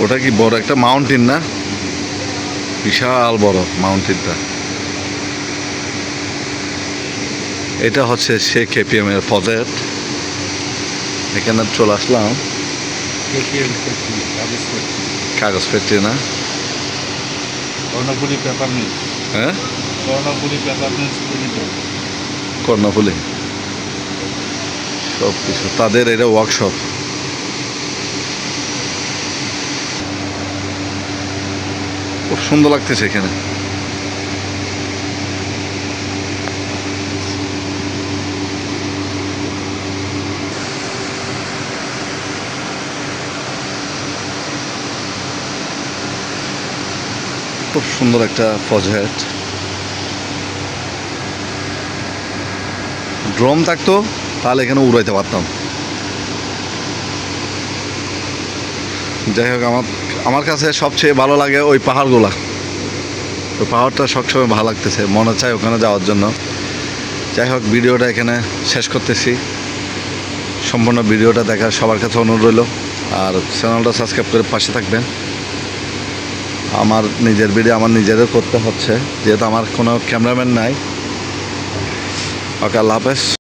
ওটা কি বড় একটা মাউন্টেন না? বিশাল বড় মাউন্টেনটা। এটা হচ্ছে সেই কেপিএম এর প্রজেক্ট। এখানে চলে আসলাম। কাগজ ফ্যাক্টরি না? Karnaphuli paper mill. হ্যাঁ, Karnaphuli paper mills limited. Karnaphuli সব কিছু তাদের, এটা ওয়ার্কশপ। খুব সুন্দর লাগতেছে এখানে। খুব সুন্দর একটা প্রজেক্ট। ড্রোন থাকতো তাহলে এখানে উড়াইতে পারতাম। যাই হোক, আমার কাছে সবচেয়ে ভালো লাগে ওই পাহাড়গুলা। ওই পাহাড়টা সবসময় ভালো লাগতেছে, মনে চায় ওখানে যাওয়ার জন্য। যাই হোক, ভিডিওটা এখানে শেষ করতেছি। সম্পূর্ণ ভিডিওটা দেখার সবার কাছে অনুরোধ রইল। আর চ্যানেলটা সাবস্ক্রাইব করে পাশে থাকবেন। আমার নিজের ভিডিও আমার নিজেরও করতে হচ্ছে, যেহেতু আমার কোনো ক্যামেরাম্যান নাই। ওকে, আল্লাহ হাফেজ।